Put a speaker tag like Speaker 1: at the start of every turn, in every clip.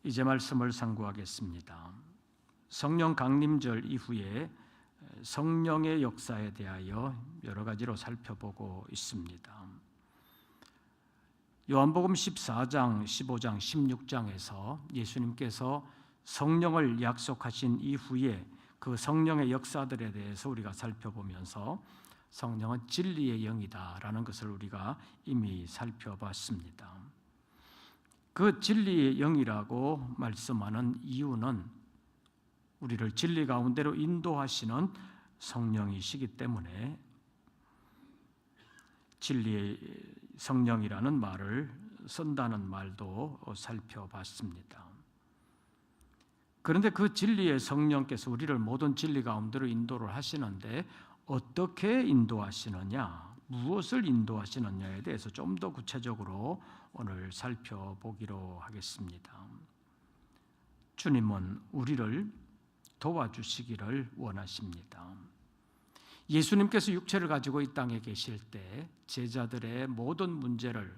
Speaker 1: 이제 말씀을 상고하겠습니다. 성령 강림절 이후에 성령의 역사에 대하여 여러 가지로 살펴보고 있습니다. 요한복음 14장, 15장, 16장에서 예수님께서 성령을 약속하신 이후에 그 성령의 역사들에 대해서 우리가 살펴보면서 성령은 진리의 영이다라는 것을 우리가 이미 살펴봤습니다. 그 진리의 영이라고 말씀하는 이유는 우리를 진리 가운데로 인도하시는 성령이시기 때문에 진리의 성령이라는 말을 쓴다는 말도 살펴봤습니다. 그런데 그 진리의 성령께서 우리를 모든 진리 가운데로 인도를 하시는데 어떻게 인도하시느냐, 무엇을 인도하시느냐에 대해서 좀 더 구체적으로 오늘 살펴보기로 하겠습니다. 주님은 우리를 도와주시기를 원하십니다. 예수님께서 육체를 가지고 이 땅에 계실 때 제자들의 모든 문제를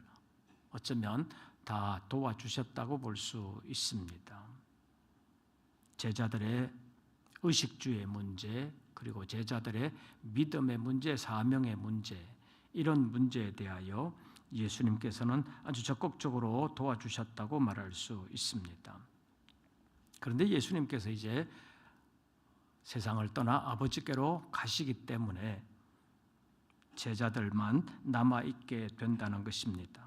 Speaker 1: 어쩌면 다 도와주셨다고 볼 수 있습니다. 제자들의 의식주의 문제, 그리고 제자들의 믿음의 문제, 사명의 문제, 이런 문제에 대하여 예수님께서는 아주 적극적으로 도와주셨다고 말할 수 있습니다. 그런데 예수님께서 이제 세상을 떠나 아버지께로 가시기 때문에 제자들만 남아있게 된다는 것입니다.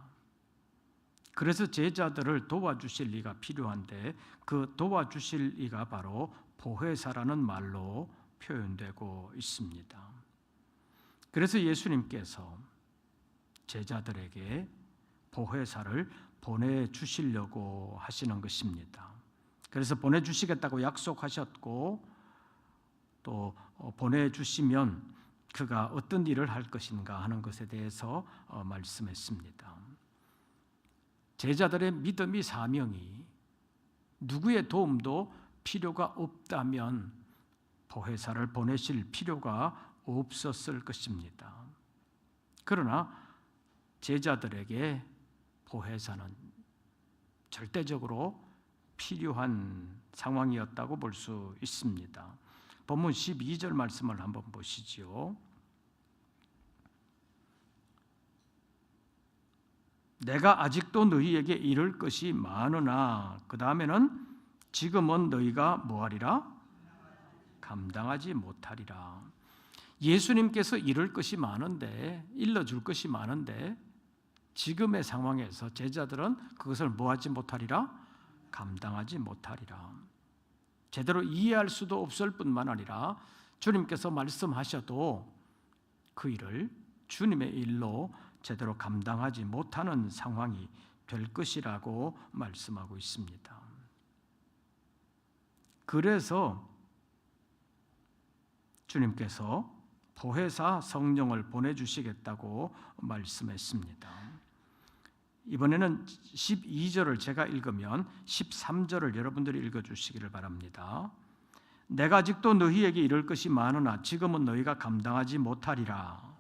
Speaker 1: 그래서 제자들을 도와주실 이가 필요한데 그 도와주실 이가 바로 보혜사라는 말로 표현되고 있습니다. 그래서 예수님께서 제자들에게 보혜사를 보내주시려고 하시는 것입니다. 그래서 보내주시겠다고 약속하셨고 또 보내주시면 그가 어떤 일을 할 것인가 하는 것에 대해서 말씀했습니다. 제자들의 믿음이 사명이 누구의 도움도 필요가 없다면 보혜사를 보내실 필요가 없었을 것입니다. 그러나 제자들에게 보혜사는 절대적으로 필요한 상황이었다고 볼 수 있습니다. 본문 12절 말씀을 한번 보시지요. 내가 아직도 너희에게 이를 것이 많으나 그 다음에는 지금은 너희가 뭐하리라? 감당하지 못하리라. 예수님께서 이룰 것이 많은데, 일러줄 것이 많은데 지금의 상황에서 제자들은 그것을 뭐하지 못하리라? 감당하지 못하리라. 제대로 이해할 수도 없을 뿐만 아니라 주님께서 말씀하셔도 그 일을 주님의 일로 제대로 감당하지 못하는 상황이 될 것이라고 말씀하고 있습니다. 그래서 주님께서 보혜사 성령을 보내주시겠다고 말씀했습니다. 이번에는 12절을 제가 읽으면 13절을 여러분들이 읽어주시기를 바랍니다. 내가 아직도 너희에게 이를 것이 많으나 지금은 너희가 감당하지 못하리라.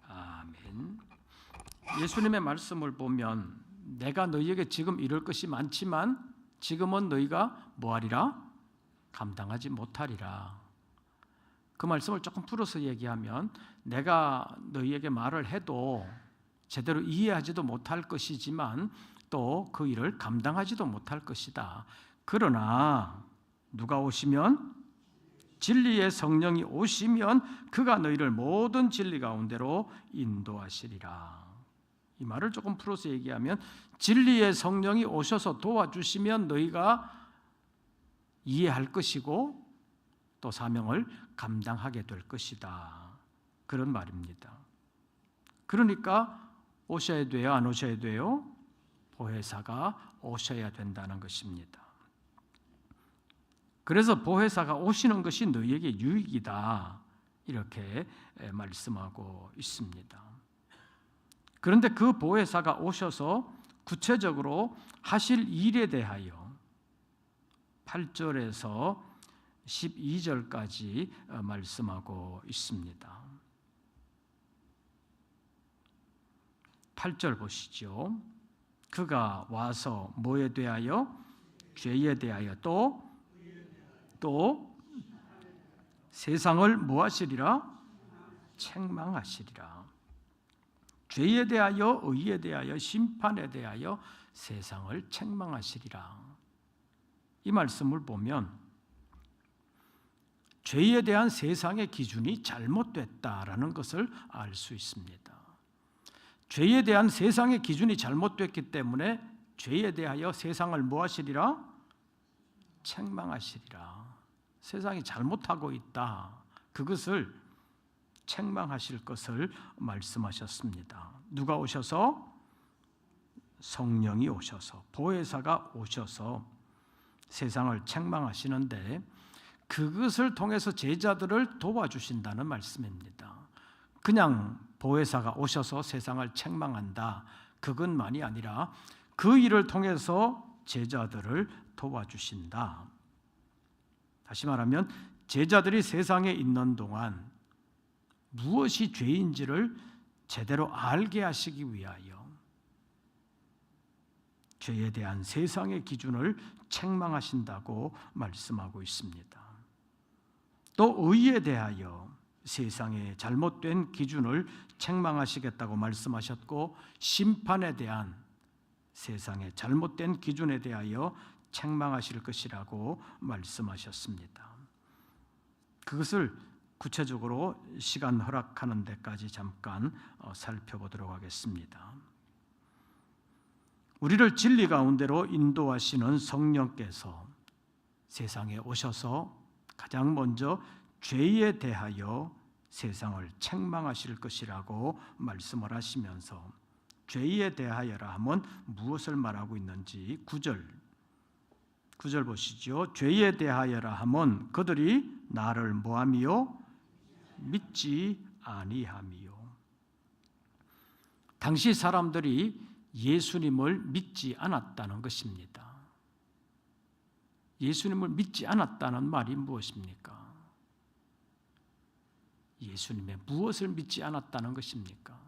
Speaker 1: 아멘. 예수님의 말씀을 보면 내가 너희에게 지금 이룰 것이 많지만 지금은 너희가 뭐하리라? 감당하지 못하리라. 그 말씀을 조금 풀어서 얘기하면 내가 너희에게 말을 해도 제대로 이해하지도 못할 것이지만 또 그 일을 감당하지도 못할 것이다. 그러나 누가 오시면? 진리의 성령이 오시면 그가 너희를 모든 진리 가운데로 인도하시리라. 이 말을 조금 풀어서 얘기하면 진리의 성령이 오셔서 도와주시면 너희가 이해할 것이고 또 사명을 감당하게 될 것이다. 그런 말입니다. 그러니까 오셔야 돼요? 안 오셔야 돼요? 보혜사가 오셔야 된다는 것입니다. 그래서 보혜사가 오시는 것이 너희에게 유익이다. 이렇게 말씀하고 있습니다. 그런데 그 보혜사가 오셔서 구체적으로 하실 일에 대하여 8절에서 12절까지 말씀하고 있습니다. 8절 보시죠. 그가 와서 뭐에 대하여? 죄에 대하여 또 세상을 뭐하시리라? 책망하시리라. 죄에 대하여, 의에 대하여, 심판에 대하여 세상을 책망하시리라. 이 말씀을 보면 죄에 대한 세상의 기준이 잘못됐다라는 것을 알 수 있습니다. 죄에 대한 세상의 기준이 잘못됐기 때문에 죄에 대하여 세상을 뭐하시리라? 책망하시리라. 세상이 잘못하고 있다. 그것을 책망하실 것을 말씀하셨습니다. 누가 오셔서? 성령이 오셔서, 보혜사가 오셔서 세상을 책망하시는데 그것을 통해서 제자들을 도와주신다는 말씀입니다. 그냥 보혜사가 오셔서 세상을 책망한다, 그것만이 아니라 그 일을 통해서 제자들을 도와주신다. 다시 말하면 제자들이 세상에 있는 동안 무엇이 죄인지를 제대로 알게 하시기 위하여 죄에 대한 세상의 기준을 책망하신다고 말씀하고 있습니다. 또 의에 대하여 세상의 잘못된 기준을 책망하시겠다고 말씀하셨고, 심판에 대한 세상의 잘못된 기준에 대하여 책망하실 것이라고 말씀하셨습니다. 그것을 구체적으로 시간 허락하는 데까지 잠깐 살펴보도록 하겠습니다. 우리를 진리 가운데로 인도하시는 성령께서 세상에 오셔서 가장 먼저 죄에 대하여 세상을 책망하실 것이라고 말씀을 하시면서, 죄에 대하여라 하면 무엇을 말하고 있는지 9절 보시죠. 죄에 대하여라 하면 그들이 나를 뭐하미요? 믿지 아니하미요. 당시 사람들이 예수님을 믿지 않았다는 것입니다. 예수님을 믿지 않았다는 말이 무엇입니까? 예수님의 무엇을 믿지 않았다는 것입니까?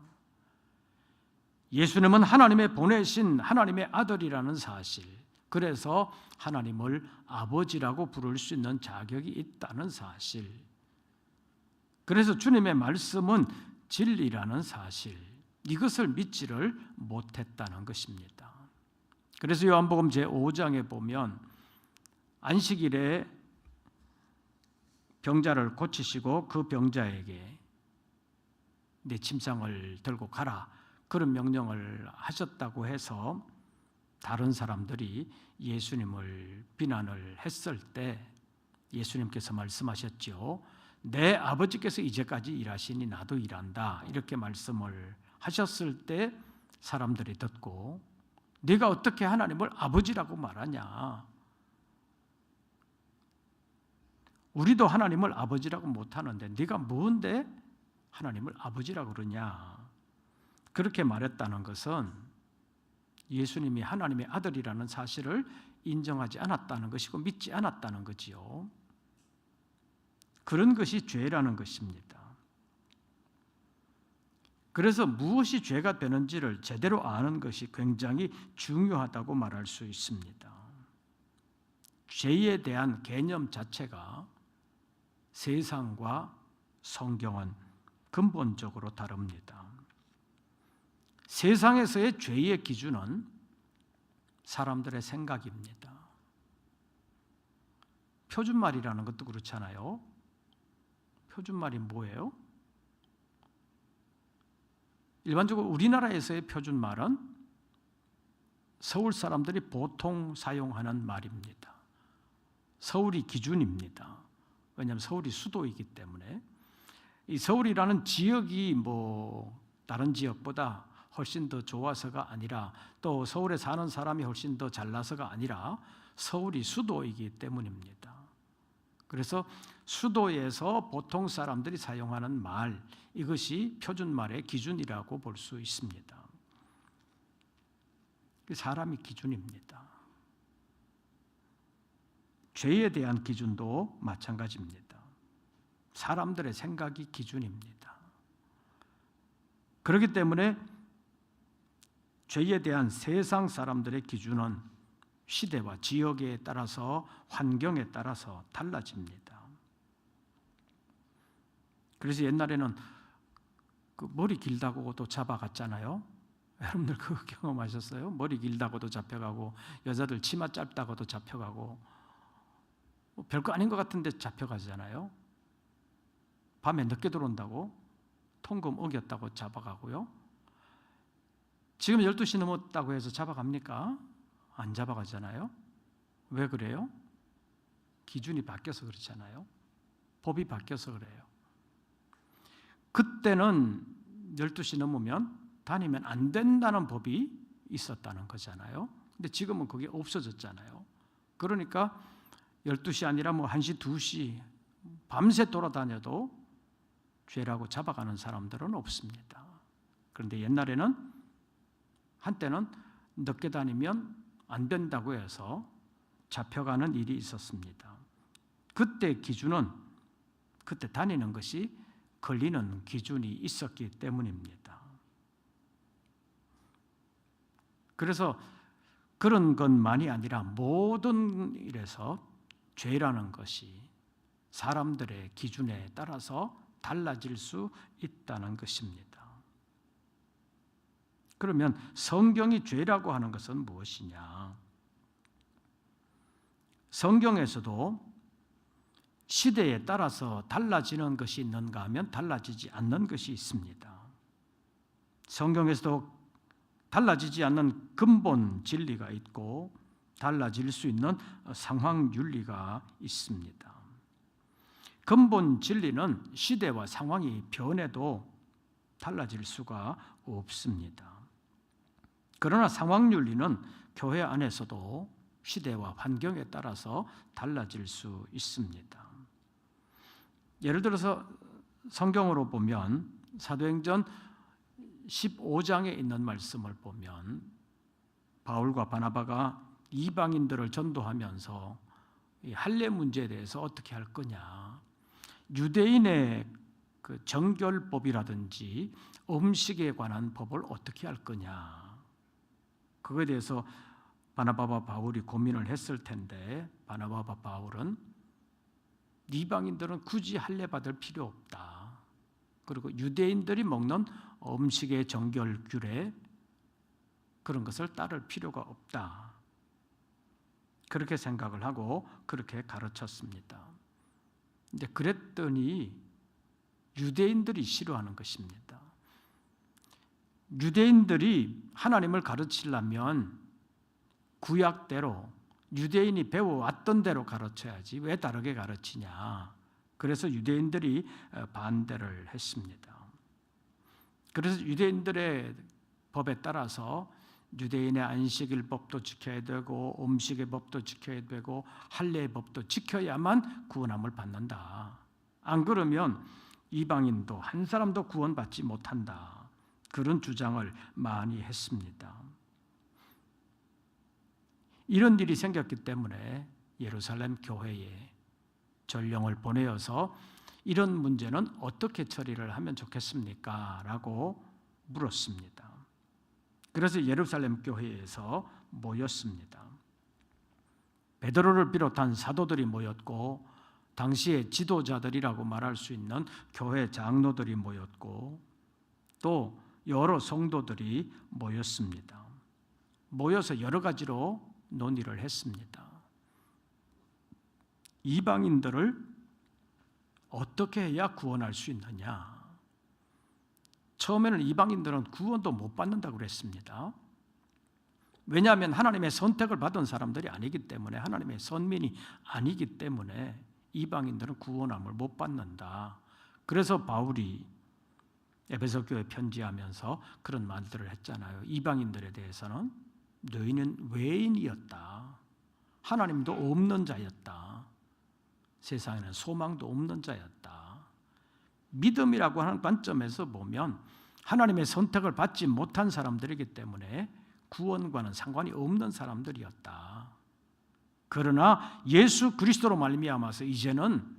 Speaker 1: 예수님은 하나님의 보내신 하나님의 아들이라는 사실, 그래서 하나님을 아버지라고 부를 수 있는 자격이 있다는 사실, 그래서 주님의 말씀은 진리라는 사실, 이것을 믿지를 못했다는 것입니다. 그래서 요한복음 제5장에 보면 안식일에 병자를 고치시고 그 병자에게 내 침상을 들고 가라, 그런 명령을 하셨다고 해서 다른 사람들이 예수님을 비난을 했을 때 예수님께서 말씀하셨죠. 내 아버지께서 이제까지 일하시니 나도 일한다, 이렇게 말씀을 하셨을 때 사람들이 듣고, 네가 어떻게 하나님을 아버지라고 말하냐, 우리도 하나님을 아버지라고 못하는데 네가 뭔데 하나님을 아버지라고 그러냐, 그렇게 말했다는 것은 예수님이 하나님의 아들이라는 사실을 인정하지 않았다는 것이고 믿지 않았다는 거지요. 그런 것이 죄라는 것입니다. 그래서 무엇이 죄가 되는지를 제대로 아는 것이 굉장히 중요하다고 말할 수 있습니다. 죄에 대한 개념 자체가 세상과 성경은 근본적으로 다릅니다. 세상에서의 죄의 기준은 사람들의 생각입니다. 표준말이라는 것도 그렇잖아요. 표준말이 뭐예요? 일반적으로 우리나라에서의 표준말은 서울 사람들이 보통 사용하는 말입니다. 서울이 기준입니다. 왜냐하면 서울이 수도이기 때문에. 이 서울이라는 지역이 다른 지역보다 훨씬 더 좋아서가 아니라, 또 서울에 사는 사람이 훨씬 더 잘나서가 아니라 서울이 수도이기 때문입니다. 그래서 수도에서 보통 사람들이 사용하는 말, 이것이 표준말의 기준이라고 볼 수 있습니다. 사람이 기준입니다. 죄에 대한 기준도 마찬가지입니다. 사람들의 생각이 기준입니다. 그렇기 때문에 죄에 대한 세상 사람들의 기준은 시대와 지역에 따라서 환경에 따라서 달라집니다. 그래서 옛날에는 그 머리 길다고도 잡아갔잖아요. 여러분들 그거 경험하셨어요? 머리 길다고도 잡혀가고 여자들 치마 짧다고도 잡혀가고 별거 아닌 것 같은데 잡혀가잖아요. 밤에 늦게 들어온다고 통금 어겼다고 잡아가고요. 지금 12시 넘었다고 해서 잡아갑니까? 안 잡아가잖아요. 왜 그래요? 기준이 바뀌어서 그렇잖아요. 법이 바뀌어서 그래요. 그때는 12시 넘으면 다니면 안 된다는 법이 있었다는 거잖아요. 근데 지금은 그게 없어졌잖아요. 그러니까 12시 아니라 뭐 1시, 2시 밤새 돌아다녀도 죄라고 잡아가는 사람들은 없습니다. 그런데 옛날에는 한때는 늦게 다니면 안 된다고 해서 잡혀가는 일이 있었습니다. 그때 기준은 그때 다니는 것이 걸리는 기준이 있었기 때문입니다. 그래서 그런 것만이 아니라 모든 일에서 죄라는 것이 사람들의 기준에 따라서 달라질 수 있다는 것입니다. 그러면 성경이 죄라고 하는 것은 무엇이냐? 성경에서도 시대에 따라서 달라지는 것이 있는가 하면 달라지지 않는 것이 있습니다. 성경에서도 달라지지 않는 근본 진리가 있고 달라질 수 있는 상황 윤리가 있습니다. 근본 진리는 시대와 상황이 변해도 달라질 수가 없습니다. 그러나 상황 윤리는 교회 안에서도 시대와 환경에 따라서 달라질 수 있습니다. 예를 들어서 성경으로 보면 사도행전 15장에 있는 말씀을 보면 바울과 바나바가 이방인들을 전도하면서 이 할례 문제에 대해서 어떻게 할 거냐, 유대인의 그 정결법이라든지 음식에 관한 법을 어떻게 할 거냐, 그거에 대해서 바나바와 바울이 고민을 했을 텐데 바나바와 바울은 이방인들은 굳이 할례 받을 필요 없다. 그리고 유대인들이 먹는 음식의 정결 규례 그런 것을 따를 필요가 없다. 그렇게 생각을 하고 그렇게 가르쳤습니다. 근데 그랬더니 유대인들이 싫어하는 것입니다. 유대인들이 하나님을 가르치려면 구약대로 유대인이 배워왔던 대로 가르쳐야지 왜 다르게 가르치냐. 그래서 유대인들이 반대를 했습니다. 그래서 유대인들의 법에 따라서 유대인의 안식일 법도 지켜야 되고 음식의 법도 지켜야 되고 할례의 법도 지켜야만 구원함을 받는다. 안 그러면 이방인도 한 사람도 구원받지 못한다. 그런 주장을 많이 했습니다. 이런 일이 생겼기 때문에 예루살렘 교회에 전령을 보내어서 이런 문제는 어떻게 처리를 하면 좋겠습니까? 라고 물었습니다. 그래서 예루살렘 교회에서 모였습니다. 베드로를 비롯한 사도들이 모였고 당시의 지도자들이라고 말할 수 있는 교회 장로들이 모였고 또 여러 성도들이 모였습니다. 모여서 여러 가지로 논의를 했습니다. 이방인들을 어떻게 해야 구원할 수 있느냐? 처음에는 이방인들은 구원도 못 받는다고 그랬습니다. 왜냐하면 하나님의 선택을 받은 사람들이 아니기 때문에, 하나님의 선민이 아니기 때문에 이방인들은 구원함을 못 받는다. 그래서 바울이 에베소 교회 편지하면서 그런 말들을 했잖아요. 이방인들에 대해서는 너희는 외인이었다. 하나님도 없는 자였다. 세상에는 소망도 없는 자였다. 믿음이라고 하는 관점에서 보면 하나님의 선택을 받지 못한 사람들이기 때문에 구원과는 상관이 없는 사람들이었다. 그러나 예수 그리스도로 말미암아서 이제는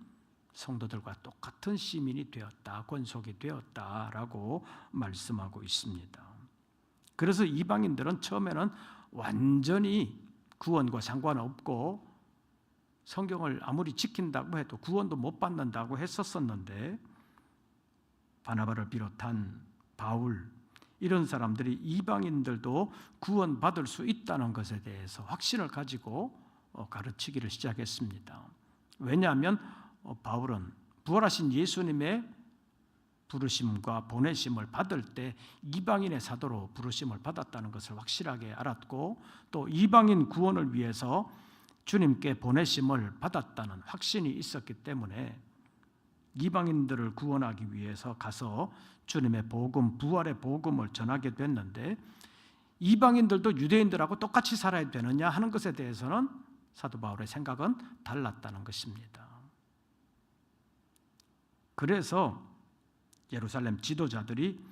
Speaker 1: 성도들과 똑같은 시민이 되었다, 권속이 되었다라고 말씀하고 있습니다. 그래서 이방인들은 처음에는 완전히 구원과 상관없고 성경을 아무리 지킨다고 해도 구원도 못 받는다고 했었었는데, 바나바를 비롯한 바울 이런 사람들이 이방인들도 구원받을 수 있다는 것에 대해서 확신을 가지고 가르치기를 시작했습니다. 왜냐하면 바울은 부활하신 예수님의 부르심과 보내심을 받을 때 이방인의 사도로 부르심을 받았다는 것을 확실하게 알았고, 또 이방인 구원을 위해서 주님께 보내심을 받았다는 확신이 있었기 때문에 이방인들을 구원하기 위해서 가서 주님의 복음, 부활의 복음을 전하게 됐는데, 이방인들도 유대인들하고 똑같이 살아야 되느냐 하는 것에 대해서는 사도 바울의 생각은 달랐다는 것입니다. 그래서 예루살렘 지도자들이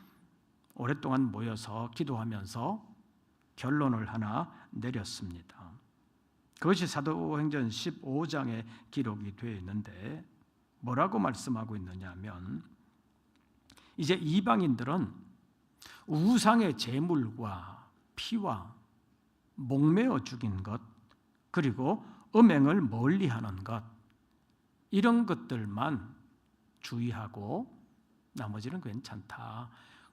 Speaker 1: 오랫동안 모여서 기도하면서 결론을 하나 내렸습니다. 그것이 사도행전 15장에 기록이 되어 있는데, 뭐라고 말씀하고 있느냐 하면, 이제 이방인들은 우상의 제물과 피와 목매어 죽인 것, 그리고 음행을 멀리하는 것, 이런 것들만 주의하고 나머지는 괜찮다.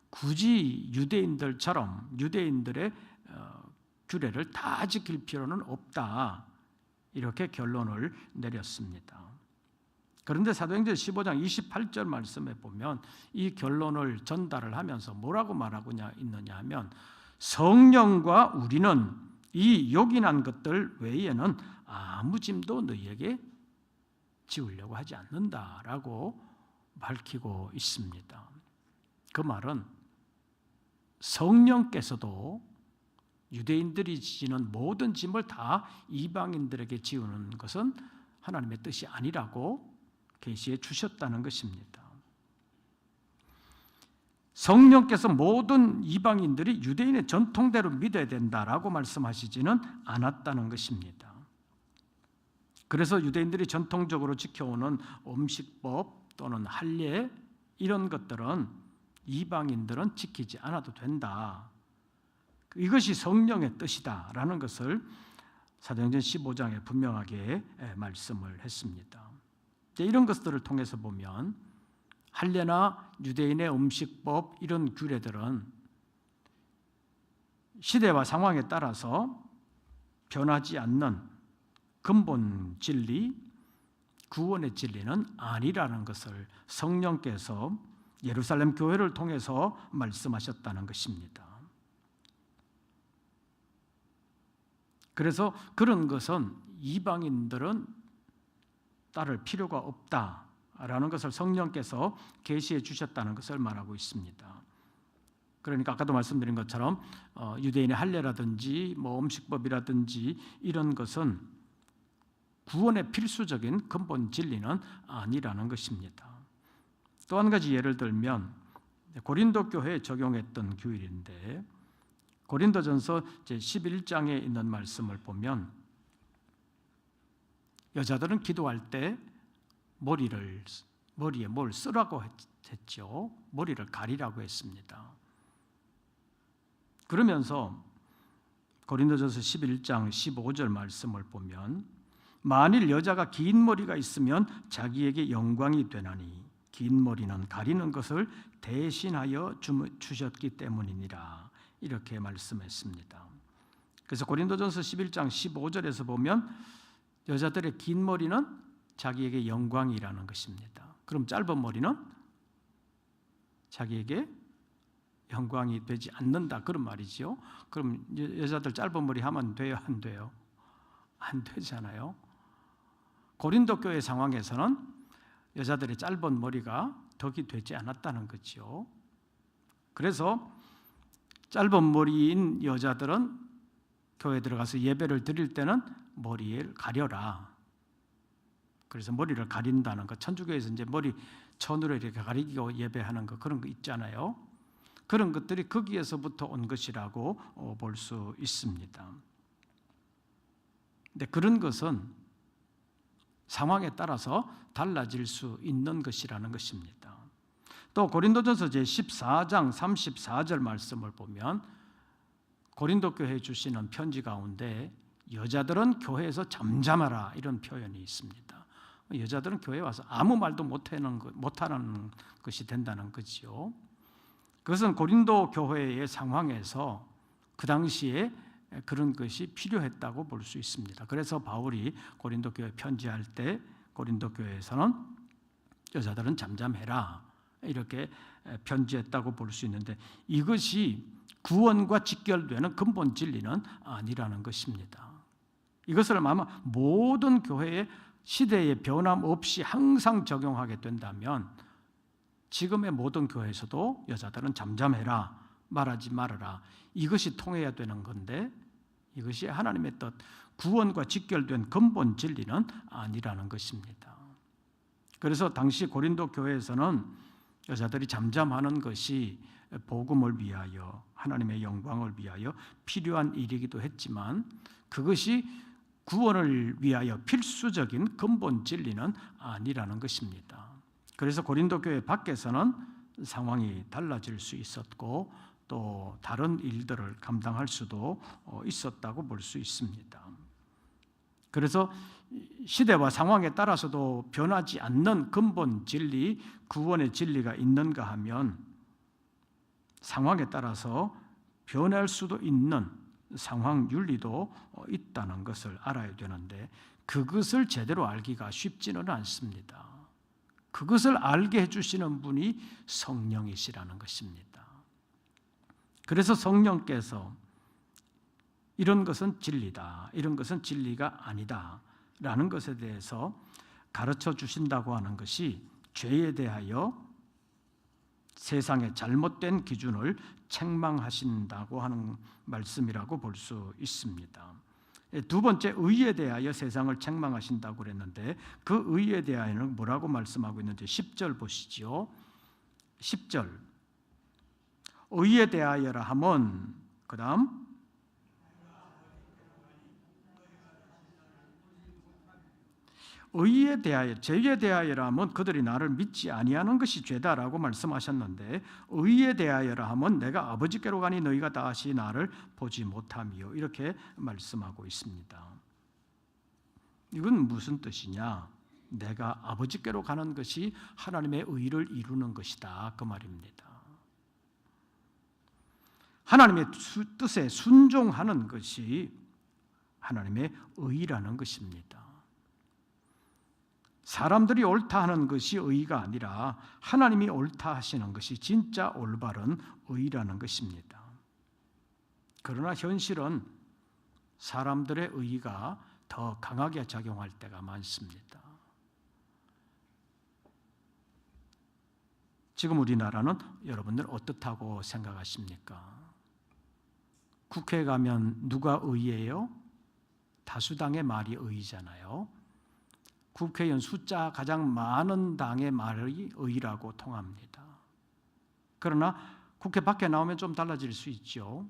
Speaker 1: 굳이 유대인들처럼 유대인들의 규례를 다 지킬 필요는 없다. 이렇게 결론을 내렸습니다. 그런데 사도행전 15장 28절 말씀에 보면 이 결론을 전달을 하면서 뭐라고 말하고 있느냐 하면, 성령과 우리는 이 요긴한 것들 외에는 아무 짐도 너희에게 지우려고 하지 않는다라고 밝히고 있습니다. 그 말은 성령께서도 유대인들이 지는 모든 짐을 다 이방인들에게 지우는 것은 하나님의 뜻이 아니라고 계시해 주셨다는 것입니다. 성령께서 모든 이방인들이 유대인의 전통대로 믿어야 된다라고 말씀하시지는 않았다는 것입니다. 그래서 유대인들이 전통적으로 지켜오는 음식법 또는 할례 이런 것들은 이방인들은 지키지 않아도 된다. 이것이 성령의 뜻이다라는 것을 사도행전 15장에 분명하게 말씀을 했습니다. 이런 것들을 통해서 보면 할례나 유대인의 음식법 이런 규례들은 시대와 상황에 따라서 변하지 않는 근본 진리, 구원의 진리는 아니라는 것을 성령께서 예루살렘 교회를 통해서 말씀하셨다는 것입니다. 그래서 그런 것은 이방인들은 따를 필요가 없다라는 것을 성령께서 계시해 주셨다는 것을 말하고 있습니다. 그러니까 아까도 말씀드린 것처럼 유대인의 할례라든지 음식법이라든지 이런 것은 구원의 필수적인 근본 진리는 아니라는 것입니다. 또 한 가지 예를 들면 고린도 교회에 적용했던 규율인데, 고린도전서 제11장에 있는 말씀을 보면 여자들은 기도할 때 머리에 뭘 쓰라고 했죠. 머리를 가리라고 했습니다. 그러면서 고린도전서 11장 15절 말씀을 보면, 만일 여자가 긴 머리가 있으면 자기에게 영광이 되나니 긴 머리는 가리는 것을 대신하여 주셨기 때문이니라, 이렇게 말씀했습니다. 그래서 고린도전서 11장 15절에서 보면 여자들의 긴 머리는 자기에게 영광이라는 것입니다. 그럼 짧은 머리는 자기에게 영광이 되지 않는다, 그런 말이죠. 그럼 여자들 짧은 머리 하면 돼요, 안 돼요? 안 되잖아요. 고린도 교회 상황에서는 여자들의 짧은 머리가 덕이 되지 않았다는 거죠. 그래서 짧은 머리인 여자들은 교회에 들어가서 예배를 드릴 때는 머리를 가려라. 그래서 머리를 가린다는 것, 천주교에서 이제 머리 천으로 이렇게 가리고 예배하는 거, 그런 거 있잖아요. 그런 것들이 거기에서부터 온 것이라고 볼 수 있습니다. 근데 그런 것은 상황에 따라서 달라질 수 있는 것이라는 것입니다. 또 고린도전서 제14장 34절 말씀을 보면 고린도 교회에 주시는 편지 가운데 여자들은 교회에서 잠잠하라 이런 표현이 있습니다. 여자들은 교회에 와서 아무 말도 못하는 것이 된다는 거지요. 그것은 고린도 교회의 상황에서 그 당시에 그런 것이 필요했다고 볼 수 있습니다. 그래서 바울이 고린도 교회 편지할 때 고린도 교회에서는 여자들은 잠잠해라 이렇게 편지했다고 볼 수 있는데 이것이 구원과 직결되는 근본 진리는 아니라는 것입니다. 이것을 아마 모든 교회의 시대에 변함없이 항상 적용하게 된다면 지금의 모든 교회에서도 여자들은 잠잠해라, 말하지 말아라 이것이 통해야 되는 건데 이것이 하나님의 뜻, 구원과 직결된 근본 진리는 아니라는 것입니다. 그래서 당시 고린도 교회에서는 여자들이 잠잠하는 것이 복음을 위하여 하나님의 영광을 위하여 필요한 일이기도 했지만 그것이 구원을 위하여 필수적인 근본 진리는 아니라는 것입니다. 그래서 고린도 교회 밖에서는 상황이 달라질 수 있었고 또 다른 일들을 감당할 수도 있었다고 볼 수 있습니다. 그래서 시대와 상황에 따라서도 변하지 않는 근본 진리, 구원의 진리가 있는가 하면 상황에 따라서 변할 수도 있는 상황 윤리도 있다는 것을 알아야 되는데 그것을 제대로 알기가 쉽지는 않습니다. 그것을 알게 해주시는 분이 성령이시라는 것입니다. 그래서 성령께서 이런 것은 진리다, 이런 것은 진리가 아니다 라는 것에 대해서 가르쳐 주신다고 하는 것이 죄에 대하여 세상의 잘못된 기준을 책망하신다고 하는 말씀이라고 볼 수 있습니다. 두 번째, 의에 대하여 세상을 책망하신다고 그랬는데 그 의에 대하여는 뭐라고 말씀하고 있는지 10절 보시죠. 10절 의에 대하여라 하면 그 다음 의에 대하여, 죄에 대하여라 하면 그들이 나를 믿지 아니하는 것이 죄다라고 말씀하셨는데 의에 대하여라 하면 내가 아버지께로 가니 너희가 다시 나를 보지 못함이요 이렇게 말씀하고 있습니다. 이건 무슨 뜻이냐? 내가 아버지께로 가는 것이 하나님의 의를 이루는 것이다 그 말입니다. 하나님의 뜻에 순종하는 것이 하나님의 의라는 것입니다. 사람들이 옳다 하는 것이 의가 아니라 하나님이 옳다 하시는 것이 진짜 올바른 의라는 것입니다. 그러나 현실은 사람들의 의가 더 강하게 작용할 때가 많습니다. 지금 우리나라는 여러분들 어떻다고 생각하십니까? 국회에 가면 누가 의예요? 다수당의 말이 의잖아요. 국회의원 숫자 가장 많은 당의 말이 의라고 통합니다. 그러나 국회 밖에 나오면 좀 달라질 수 있죠.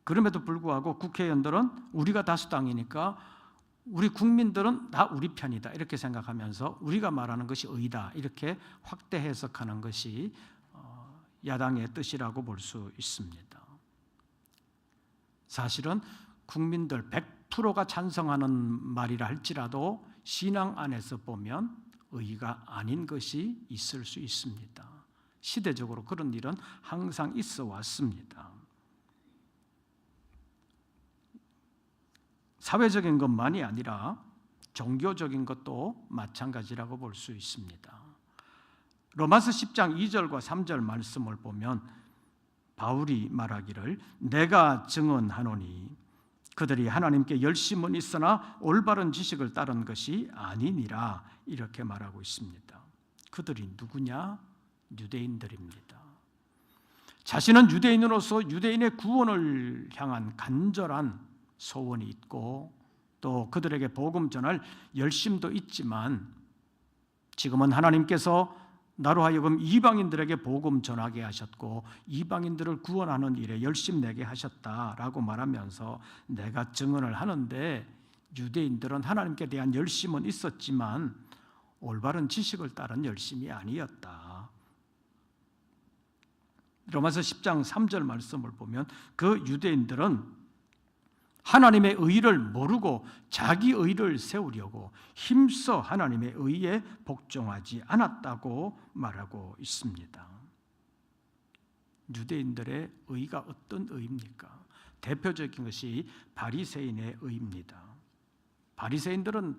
Speaker 1: 그럼에도 불구하고 국회의원들은 우리가 다수당이니까 우리 국민들은 다 우리 편이다 이렇게 생각하면서 우리가 말하는 것이 의다 이렇게 확대 해석하는 것이 야당의 뜻이라고 볼 수 있습니다. 사실은 국민들 100%가 찬성하는 말이라 할지라도 신앙 안에서 보면 의가 아닌 것이 있을 수 있습니다. 시대적으로 그런 일은 항상 있어 왔습니다. 사회적인 것만이 아니라 종교적인 것도 마찬가지라고 볼 수 있습니다. 로마서 10장 2절과 3절 말씀을 보면 바울이 말하기를 내가 증언하노니 그들이 하나님께 열심은 있으나 올바른 지식을 따른 것이 아니니라 이렇게 말하고 있습니다. 그들이 누구냐? 유대인들입니다. 자신은 유대인으로서 유대인의 구원을 향한 간절한 소원이 있고 또 그들에게 복음 전할 열심도 있지만 지금은 하나님께서 나로 하여금 이방인들에게 복음 전하게 하셨고 이방인들을 구원하는 일에 열심 내게 하셨다라고 말하면서 내가 증언을 하는데 유대인들은 하나님께 대한 열심은 있었지만 올바른 지식을 따른 열심이 아니었다. 로마서 10장 3절 말씀을 보면 그 유대인들은 하나님의 의를 모르고 자기 의를 세우려고 힘써 하나님의 의에 복종하지 않았다고 말하고 있습니다. 유대인들의 의가 어떤 의입니까? 대표적인 것이 바리새인의 의입니다. 바리새인들은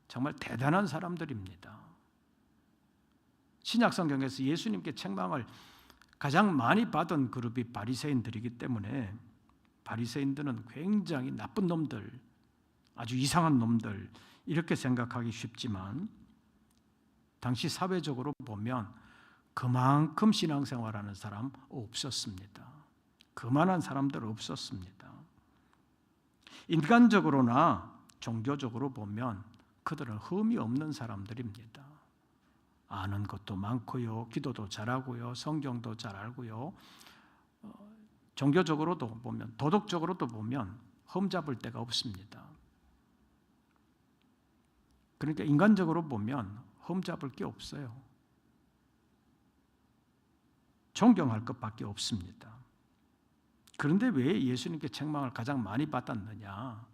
Speaker 1: 정말 대단한 사람들입니다. 신약 성경에서 예수님께 책망을 가장 많이 받은 그룹이 바리새인들이기 때문에 바리새인들은 굉장히 나쁜 놈들, 아주 이상한 놈들 이렇게 생각하기 쉽지만 당시 사회적으로 보면 그만큼 신앙생활하는 사람 없었습니다. 그만한 사람들 없었습니다. 인간적으로나 종교적으로 보면 그들은 흠이 없는 사람들입니다. 아는 것도 많고요, 기도도 잘하고요, 성경도 잘 알고요, 종교적으로도 보면, 도덕적으로도 보면 흠잡을 데가 없습니다. 그러니까 인간적으로 보면 흠잡을 게 없어요. 존경할 것밖에 없습니다. 그런데 왜 예수님께 책망을 가장 많이 받았느냐?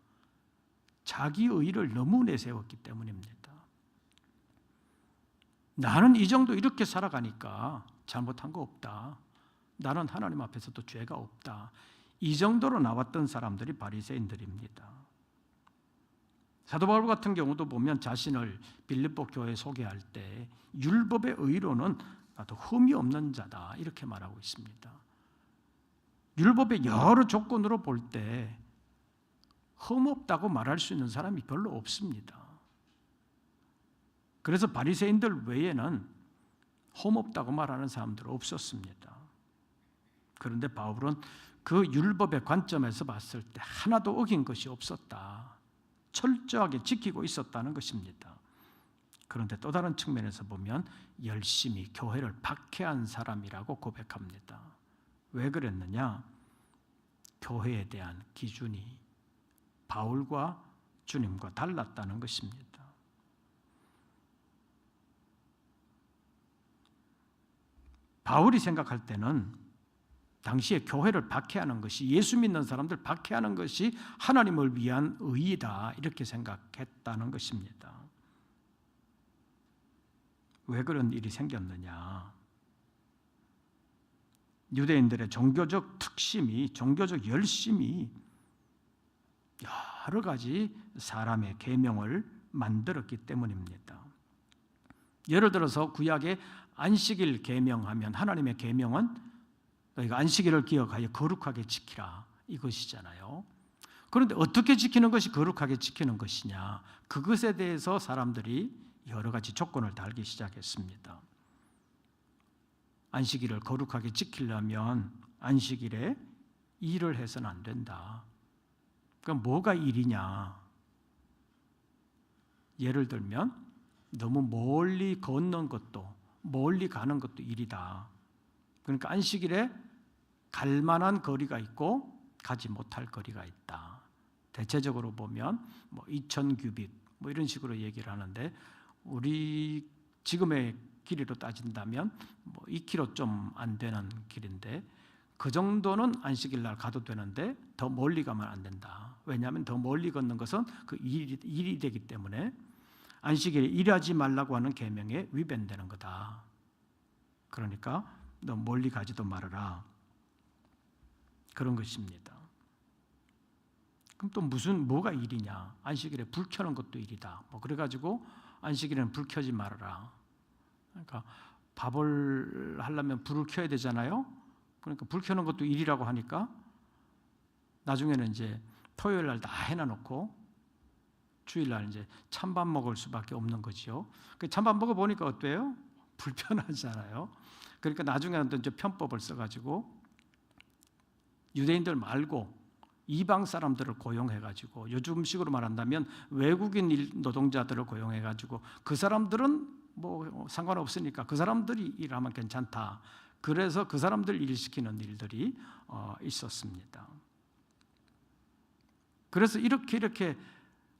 Speaker 1: 자기 의를 너무 내세웠기 때문입니다. 나는 이 정도 이렇게 살아가니까 잘못한 거 없다. 나는 하나님 앞에서도 죄가 없다. 이 정도로 나왔던 사람들이 바리새인들입니다. 사도 바울 같은 경우도 보면 자신을 빌립보 교회에 소개할 때 율법의 의로는 나도 흠이 없는 자다 이렇게 말하고 있습니다. 율법의 여러 조건으로 볼 때 흠 없다고 말할 수 있는 사람이 별로 없습니다. 그래서 바리새인들 외에는 흠 없다고 말하는 사람들은 없었습니다. 그런데 바울은 그 율법의 관점에서 봤을 때 하나도 어긴 것이 없었다. 철저하게 지키고 있었다는 것입니다. 그런데 또 다른 측면에서 보면 열심히 교회를 박해한 사람이라고 고백합니다. 왜 그랬느냐? 교회에 대한 기준이 바울과 주님과 달랐다는 것입니다. 바울이 생각할 때는 당시에 교회를 박해하는 것이, 예수 믿는 사람들 박해하는 것이 하나님을 위한 의이다 이렇게 생각했다는 것입니다. 왜 그런 일이 생겼느냐? 유대인들의 종교적 특심이, 종교적 열심이 여러 가지 사람의 계명을 만들었기 때문입니다. 예를 들어서 구약의 안식일 계명하면 하나님의 계명은 너희가 안식일을 기억하여 거룩하게 지키라 이것이잖아요. 그런데 어떻게 지키는 것이 거룩하게 지키는 것이냐? 그것에 대해서 사람들이 여러 가지 조건을 달기 시작했습니다. 안식일을 거룩하게 지키려면 안식일에 일을 해서는 안 된다. 그럼 뭐가 일이냐? 예를 들면 너무 멀리 걷는 것도, 멀리 가는 것도 일이다. 그러니까 안식일에 갈 만한 거리가 있고 가지 못할 거리가 있다. 대체적으로 보면 2000규빗 이런 식으로 얘기를 하는데, 우리 지금의 길이로 따진다면 2km 좀 안 되는 길인데 그 정도는 안식일 날 가도 되는데 더 멀리 가면 안 된다. 왜냐하면 더 멀리 걷는 것은 그 일이 되기 때문에 안식일에 일하지 말라고 하는 계명에 위반되는 거다. 그러니까 너 멀리 가지도 말아라. 그런 것입니다. 그럼 또 뭐가 일이냐? 안식일에 불 켜는 것도 일이다. 그래가지고 안식일에는 불 켜지 말아라. 그러니까 밥을 하려면 불을 켜야 되잖아요. 그러니까 불 켜는 것도 일이라고 하니까 나중에는 이제 토요일 날 다 해놔놓고 주일 날 이제 찬밥 먹을 수밖에 없는 거지요. 그 찬밥 먹어 보니까 어때요? 불편하잖아요. 그러니까 나중에는 또 이제 편법을 써가지고 유대인들 말고 이방 사람들을 고용해가지고, 요즘식으로 말한다면 외국인 노동자들을 고용해가지고 그 사람들은 뭐 상관없으니까 그 사람들이 일하면 괜찮다. 그래서 그 사람들 일시키는 일들이 있었습니다. 그래서 이렇게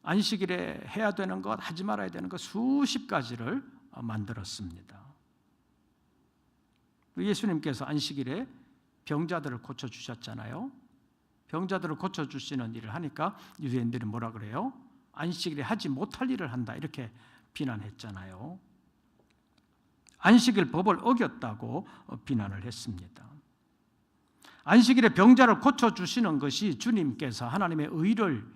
Speaker 1: 안식일에 해야 되는 것, 하지 말아야 되는 것 수십 가지를 만들었습니다. 예수님께서 안식일에 병자들을 고쳐주셨잖아요. 병자들을 고쳐주시는 일을 하니까 유대인들이 뭐라 그래요? 안식일에 하지 못할 일을 한다 이렇게 비난했잖아요. 안식일 법을 어겼다고 비난을 했습니다. 안식일에 병자를 고쳐주시는 것이 주님께서 하나님의 의를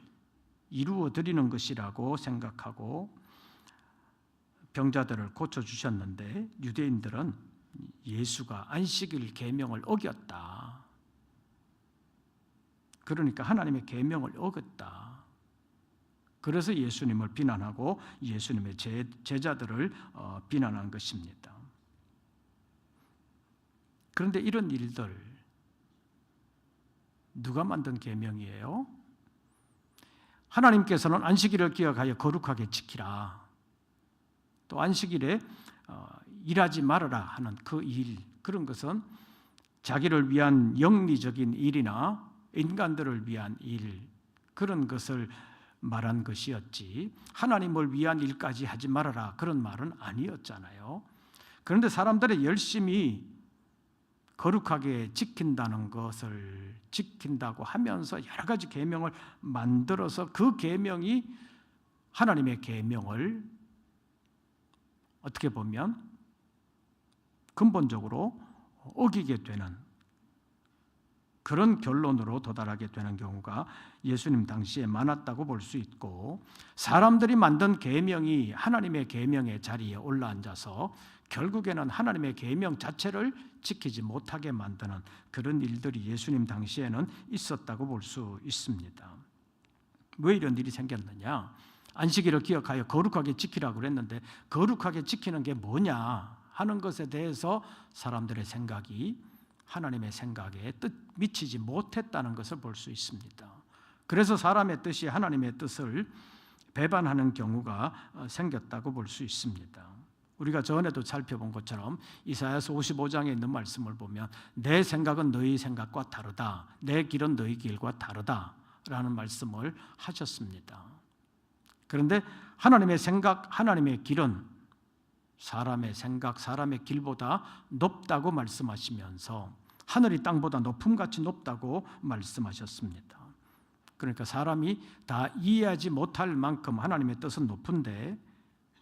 Speaker 1: 이루어 드리는 것이라고 생각하고 병자들을 고쳐주셨는데 유대인들은 예수가 안식일 계명을 어겼다. 그러니까 하나님의 계명을 어겼다. 그래서 예수님을 비난하고 예수님의 제자들을 비난한 것입니다. 그런데 이런 일들 누가 만든 계명이에요? 하나님께서는 안식일을 기억하여 거룩하게 지키라. 또 안식일에 일하지 말아라 하는 그 일, 그런 것은 자기를 위한 영리적인 일이나 인간들을 위한 일, 그런 것을 말한 것이었지 하나님을 위한 일까지 하지 말아라 그런 말은 아니었잖아요. 그런데 사람들이 열심히 거룩하게 지킨다는 것을 지킨다고 하면서 여러 가지 계명을 만들어서 그 계명이 하나님의 계명을 어떻게 보면 근본적으로 어기게 되는 그런 결론으로 도달하게 되는 경우가 예수님 당시에 많았다고 볼 수 있고, 사람들이 만든 계명이 하나님의 계명의 자리에 올라앉아서 결국에는 하나님의 계명 자체를 지키지 못하게 만드는 그런 일들이 예수님 당시에는 있었다고 볼 수 있습니다. 왜 이런 일이 생겼느냐? 안식일을 기억하여 거룩하게 지키라고 그랬는데 거룩하게 지키는 게 뭐냐 하는 것에 대해서 사람들의 생각이 하나님의 생각에 미치지 못했다는 것을 볼 수 있습니다. 그래서 사람의 뜻이 하나님의 뜻을 배반하는 경우가 생겼다고 볼 수 있습니다. 우리가 전에도 살펴본 것처럼 이사야서 55장에 있는 말씀을 보면 내 생각은 너희 생각과 다르다, 내 길은 너희 길과 다르다 라는 말씀을 하셨습니다. 그런데 하나님의 생각, 하나님의 길은 사람의 생각, 사람의 길보다 높다고 말씀하시면서 하늘이 땅보다 높음같이 높다고 말씀하셨습니다. 그러니까 사람이 다 이해하지 못할 만큼 하나님의 뜻은 높은데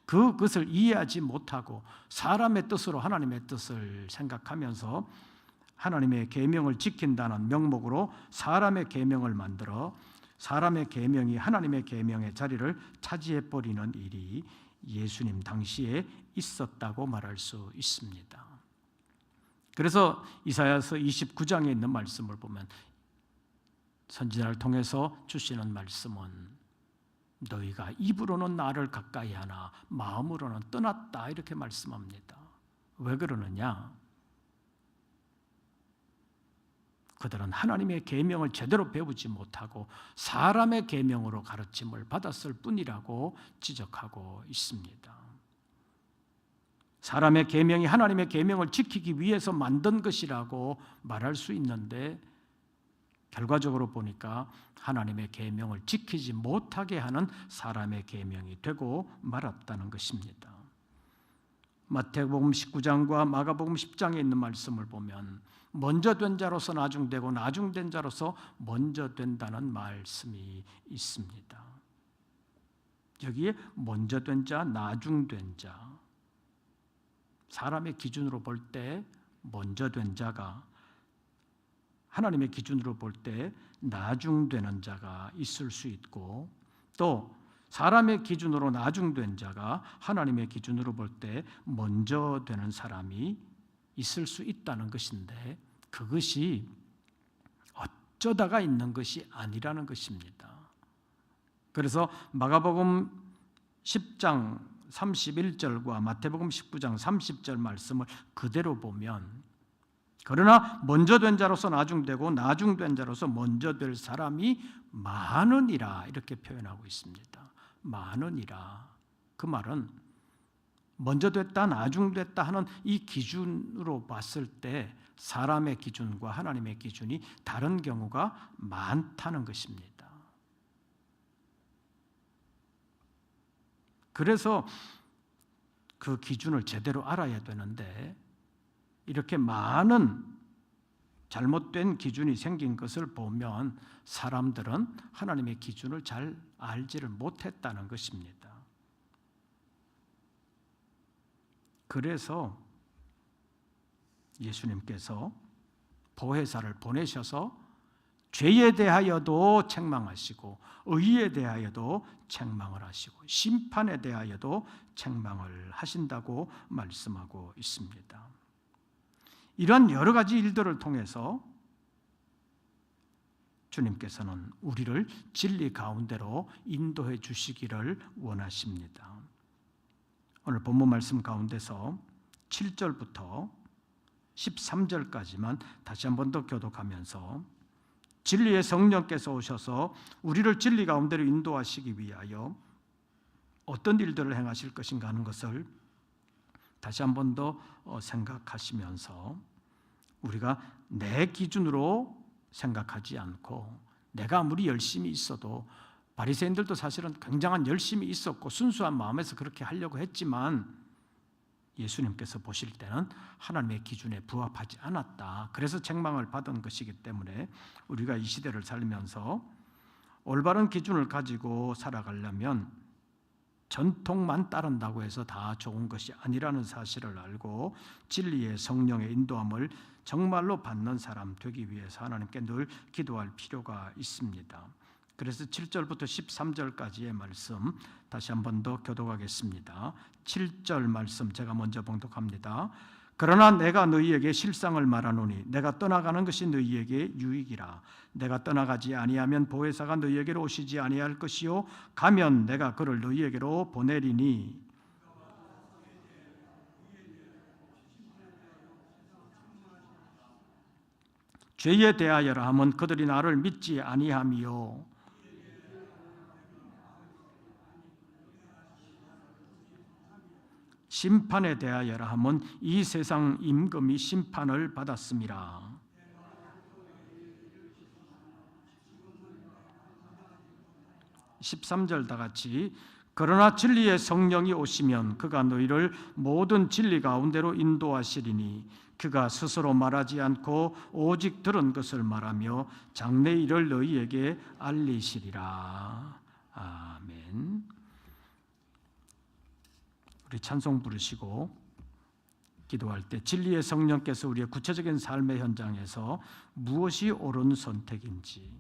Speaker 1: 그것을 이해하지 못하고 사람의 뜻으로 하나님의 뜻을 생각하면서 하나님의 계명을 지킨다는 명목으로 사람의 계명을 만들어 사람의 계명이 하나님의 계명의 자리를 차지해버리는 일이 예수님 당시에 있었다고 말할 수 있습니다. 그래서 이사야서 29장에 있는 말씀을 보면 선지자를 통해서 주시는 말씀은 너희가 입으로는 나를 가까이 하나 마음으로는 떠났다 이렇게 말씀합니다. 왜 그러느냐? 그들은 하나님의 계명을 제대로 배우지 못하고 사람의 계명으로 가르침을 받았을 뿐이라고 지적하고 있습니다. 사람의 계명이 하나님의 계명을 지키기 위해서 만든 것이라고 말할 수 있는데 결과적으로 보니까 하나님의 계명을 지키지 못하게 하는 사람의 계명이 되고 말았다는 것입니다. 마태복음 19장과 마가복음 10장에 있는 말씀을 보면 먼저 된 자로서 나중되고 나중된 자로서 먼저 된다는 말씀이 있습니다. 여기에 먼저 된 자, 나중된 자, 사람의 기준으로 볼 때 먼저 된 자가 하나님의 기준으로 볼 때 나중되는 자가 있을 수 있고 또 사람의 기준으로 나중된 자가 하나님의 기준으로 볼 때 먼저 되는 사람이 있을 수 있다는 것인데 그것이 어쩌다가 있는 것이 아니라는 것입니다. 그래서 마가복음 10장 31절과 마태복음 19장 30절 말씀을 그대로 보면 그러나 먼저 된 자로서 나중되고 나중된 자로서 먼저 될 사람이 많으니라 이렇게 표현하고 있습니다. 많으니라. 그 말은 먼저 됐다, 나중 됐다 하는 이 기준으로 봤을 때 사람의 기준과 하나님의 기준이 다른 경우가 많다는 것입니다. 그래서 그 기준을 제대로 알아야 되는데 이렇게 많은 잘못된 기준이 생긴 것을 보면 사람들은 하나님의 기준을 잘 알지를 못했다는 것입니다. 그래서 예수님께서 보혜사를 보내셔서 죄에 대하여도 책망하시고 의에 대하여도 책망을 하시고 심판에 대하여도 책망을 하신다고 말씀하고 있습니다. 이런 여러 가지 일들을 통해서 주님께서는 우리를 진리 가운데로 인도해 주시기를 원하십니다. 오늘 본문 말씀 가운데서 7절부터 13절까지만 다시 한 번 더 교독하면서 진리의 성령께서 오셔서 우리를 진리 가운데로 인도하시기 위하여 어떤 일들을 행하실 것인가 하는 것을 다시 한 번 더 생각하시면서 우리가 내 기준으로 생각하지 않고 내가 아무리 열심히 있어도 바리새인들도 사실은 굉장한 열심이 있었고 순수한 마음에서 그렇게 하려고 했지만 예수님께서 보실 때는 하나님의 기준에 부합하지 않았다. 그래서 책망을 받은 것이기 때문에 우리가 이 시대를 살면서 올바른 기준을 가지고 살아가려면 전통만 따른다고 해서 다 좋은 것이 아니라는 사실을 알고 진리의 성령의 인도함을 정말로 받는 사람 되기 위해서 하나님께 늘 기도할 필요가 있습니다. 그래서 7절부터 13절까지의 말씀 다시 한 번 더 교독하겠습니다. 7절 말씀 제가 먼저 봉독합니다. 그러나 내가 너희에게 실상을 말하노니 내가 떠나가는 것이 너희에게 유익이라. 내가 떠나가지 아니하면 보혜사가 너희에게로 오시지 아니할 것이요 가면 내가 그를 너희에게로 보내리니 죄에 대하여라 하면 그들이 나를 믿지 아니함이요 심판에 대하여라 하면 이 세상 임금이 심판을 받았음이라. 13절 다 같이 그러나 진리의 성령이 오시면 그가 너희를 모든 진리 가운데로 인도하시리니 그가 스스로 말하지 않고 오직 들은 것을 말하며 장래 일을 너희에게 알리시리라. 아멘. 우리 찬송 부르시고 기도할 때 진리의 성령께서 우리의 구체적인 삶의 현장에서 무엇이 옳은 선택인지,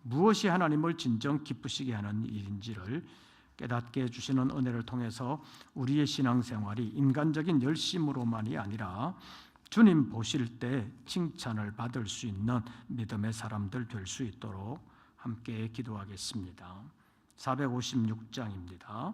Speaker 1: 무엇이 하나님을 진정 기쁘시게 하는 일인지를 깨닫게 해주시는 은혜를 통해서 우리의 신앙생활이 인간적인 열심으로만이 아니라 주님 보실 때 칭찬을 받을 수 있는 믿음의 사람들 될 수 있도록 함께 기도하겠습니다. 456장입니다.